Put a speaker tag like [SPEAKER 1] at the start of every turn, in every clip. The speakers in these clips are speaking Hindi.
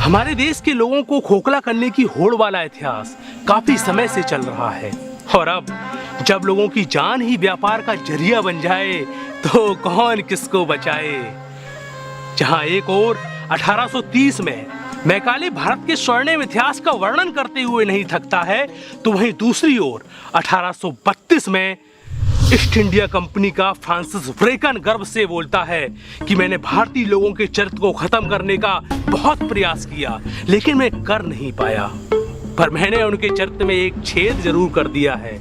[SPEAKER 1] हमारे देश के लोगों को खोखला करने की होड़ वाला इतिहास काफी समय से चल रहा है और अब जब लोगों की जान ही व्यापार का जरिया बन जाए तो कौन किसको बचाए। जहां एक ओर 1830 में मैकाले भारत के स्वर्णिम इतिहास का वर्णन करते हुए नहीं थकता है, तो वहीं दूसरी ओर 1832 में ईस्ट इंडिया कंपनी का फ्रांसिस ब्रेकन गर्व से बोलता है कि मैंने भारतीय लोगों के चरित्र को खत्म करने का बहुत प्रयास किया, लेकिन मैं कर नहीं पाया, पर मैंने उनके चरित्र में एक छेद जरूर कर दिया है।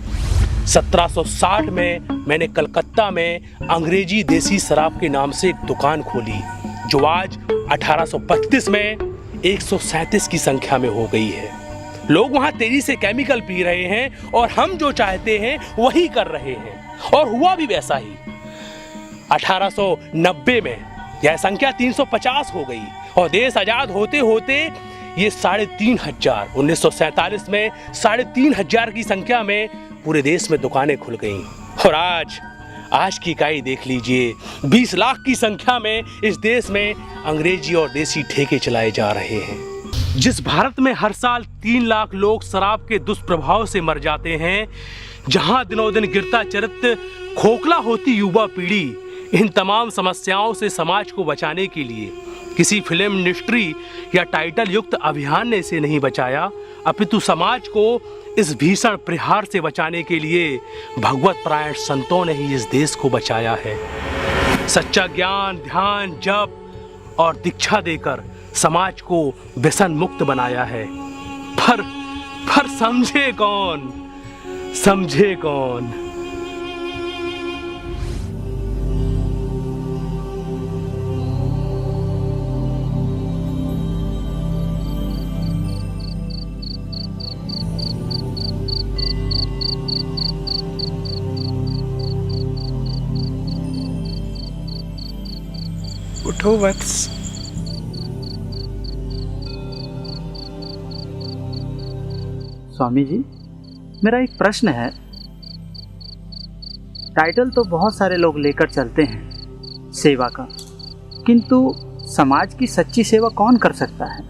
[SPEAKER 1] 1760 में मैंने कलकत्ता में अंग्रेजी देसी शराब के नाम से एक दुकान खोली, जो आज 1832 में 137 की संख्या में हो गई है। लोग वहां तेजी से केमिकल पी रहे हैं और हम जो चाहते हैं वही कर रहे हैं, और हुआ भी वैसा ही। 1890 में यह संख्या 350 हो गई और देश आजाद होते होते ये 3,500, 1947 में 3,500 की संख्या में पूरे देश में दुकानें खुल गईं। और आज की इकाई देख लीजिए, 20 लाख की संख्या में इस देश में अंग्रेजी और देसी ठेके चलाए जा रहे हैं। जिस भारत में हर साल 3 लाख लोग शराब के दुष्प्रभाव से मर जाते हैं, जहां दिनों दिन गिरता चरित्र, खोखला होती युवा पीढ़ी, इन तमाम समस्याओं से समाज को बचाने के लिए किसी फिल्म इंडस्ट्री या टाइटल युक्त अभियान ने इसे नहीं बचाया, अपितु समाज को इस भीषण प्रहार से बचाने के लिए भगवत परायण संतों ने ही इस देश को बचाया है। सच्चा ज्ञान, ध्यान, जप और दीक्षा देकर समाज को व्यसन मुक्त बनाया है। पर समझे कौन? समझे कौन?
[SPEAKER 2] उठो वत्स।
[SPEAKER 3] स्वामी जी, मेरा एक प्रश्न है। टाइटल तो बहुत सारे लोग लेकर चलते हैं सेवा का, किंतु समाज की सच्ची सेवा कौन कर सकता है?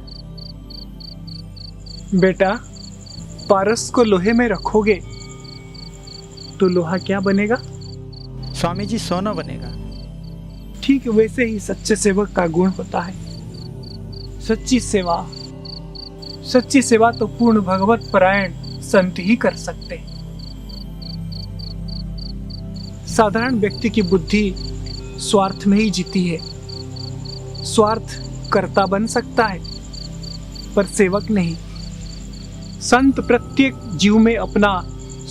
[SPEAKER 2] बेटा, पारस को लोहे में रखोगे तो लोहा क्या बनेगा?
[SPEAKER 4] स्वामी जी, सोना बनेगा।
[SPEAKER 2] ठीक वैसे ही सच्चे सेवक का गुण होता है सच्ची सेवा तो पूर्ण भगवत परायण संत ही कर सकते हैं। साधारण व्यक्ति की बुद्धि स्वार्थ में ही जीती है। स्वार्थ कर्ता बन सकता है पर सेवक नहीं। संत प्रत्येक जीव में अपना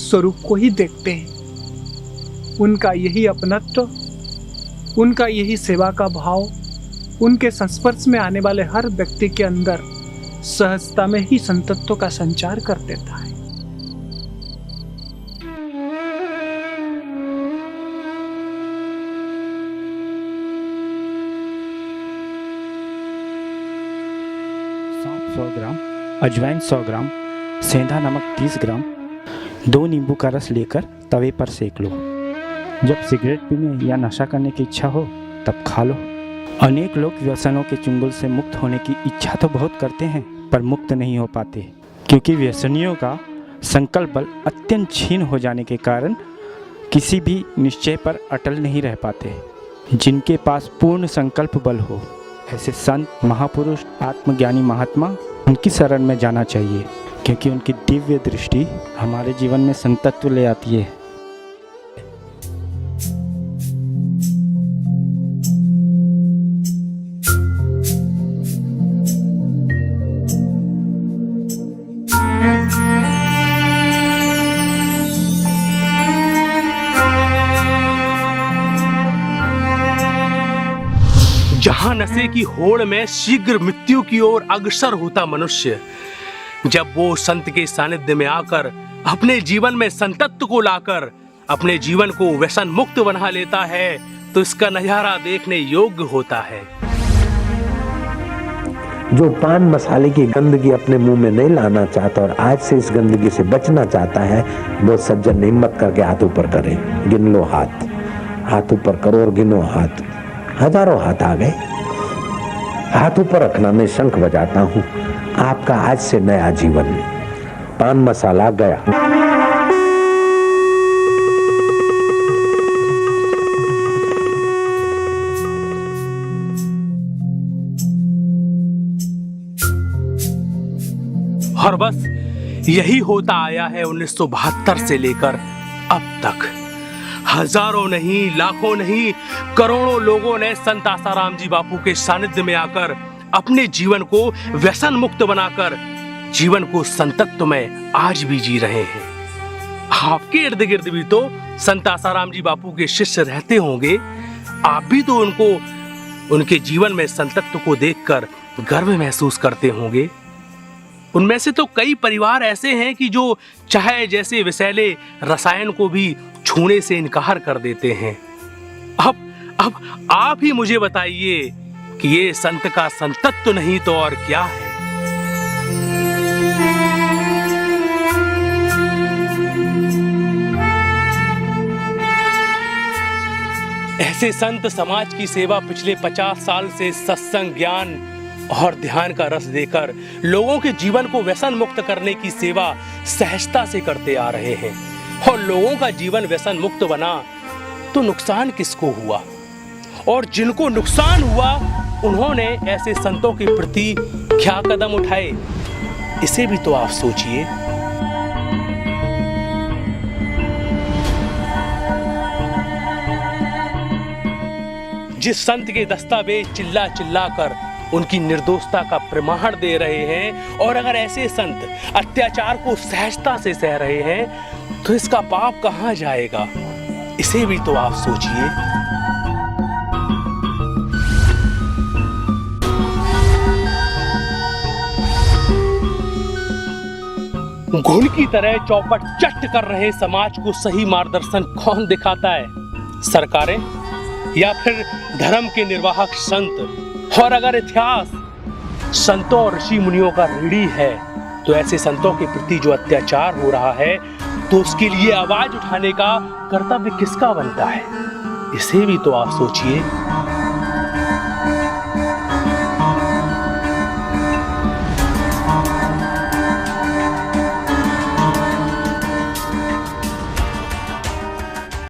[SPEAKER 2] स्वरूप को ही देखते हैं। उनका यही अपनत्व, उनका यही सेवा का भाव उनके संस्पर्श में आने वाले हर व्यक्ति के अंदर सहजता में ही संतत्व का संचार कर देता है।
[SPEAKER 4] सौंफ 100 ग्राम, अजवाइन 100 ग्राम, सेंधा नमक 30 ग्राम, 2 नींबू का रस लेकर तवे पर सेक लो। जब सिगरेट पीने या नशा करने की इच्छा हो तब खा लो। अनेक लोग व्यसनों के चुंगल से मुक्त होने की इच्छा तो बहुत करते हैं, पर मुक्त नहीं हो पाते, क्योंकि व्यसनियों का संकल्प बल अत्यंत क्षीण हो जाने के कारण किसी भी निश्चय पर अटल नहीं रह पाते। जिनके पास पूर्ण संकल्प बल हो, ऐसे संत, महापुरुष, आत्मज्ञानी महात्मा, उनकी शरण में जाना चाहिए, क्योंकि उनकी दिव्य दृष्टि हमारे जीवन में संतत्व ले आती है।
[SPEAKER 1] जहां नशे की होड़ में शीघ्र मृत्यु की ओर अग्रसर होता मनुष्य, जब वो संत के सानिध्य में आकर अपने जीवन में संतत्व को लाकर अपने जीवन को व्यसन मुक्त बना लेता है, तो इसका नजारा देखने योग्य होता है।
[SPEAKER 5] जो पान मसाले की गंदगी अपने मुंह में नहीं लाना चाहता और आज से इस गंदगी से बचना चाहता है, वो सज्जन हिम्मत करके हाथ ऊपर करे। गिन लो हाथ ऊपर करो और गिनो हाथ। हजारों हाथ आ गए। हाथों पर रखना, मैं शंख बजाता हूँ। आपका आज से नया जीवन। पान मसाला गया।
[SPEAKER 1] और बस यही होता आया है 1972 से लेकर अब तक। हजारों नहीं, लाखों नहीं, करोड़ों लोगों ने संत आसाराम जी बापू के सानिध्य में आकर अपने जीवन को व्यसन मुक्त बनाकर जीवन को संतत्व में आज भी जी रहे हैं। आपके इर्द गिर्द भी तो संत आसाराम जी बापू के शिष्य रहते होंगे। आप भी तो उनके जीवन में संतत्व को देखकर गर्व महसूस करते होंगे। उनमें से तो कई परिवार ऐसे हैं कि जो चाय जैसे विषैले रसायन को भी छूने से इनकार कर देते हैं। अब आप ही मुझे बताइए कि ये संत का संतत्व नहीं तो और क्या है। ऐसे संत समाज की सेवा पिछले 50 साल से सत्संग, ज्ञान और ध्यान का रस देकर लोगों के जीवन को व्यसन मुक्त करने की सेवा सहजता से करते आ रहे हैं। और लोगों का जीवन व्यसन मुक्त बना तो नुकसान किसको हुआ? और जिनको नुकसान हुआ उन्होंने ऐसे संतों के प्रति क्या कदम उठाए, इसे भी तो आप सोचिए। जिस संत के दस्तावेज चिल्ला चिल्ला कर उनकी निर्दोषता का प्रमाण दे रहे हैं, और अगर ऐसे संत अत्याचार को सहजता से सह रहे हैं तो इसका पाप कहां जाएगा, इसे भी तो आप सोचिए। घुन की तरह चौपट चट कर रहे समाज को सही मार्गदर्शन कौन दिखाता है? सरकारें या फिर धर्म के निर्वाहक संत? और अगर इतिहास संतों और ऋषि मुनियों का ऋणी है तो ऐसे संतों के प्रति जो अत्याचार हो रहा है तो उसके लिए आवाज उठाने का कर्तव्य किसका बनता है, इसे भी तो आप सोचिए।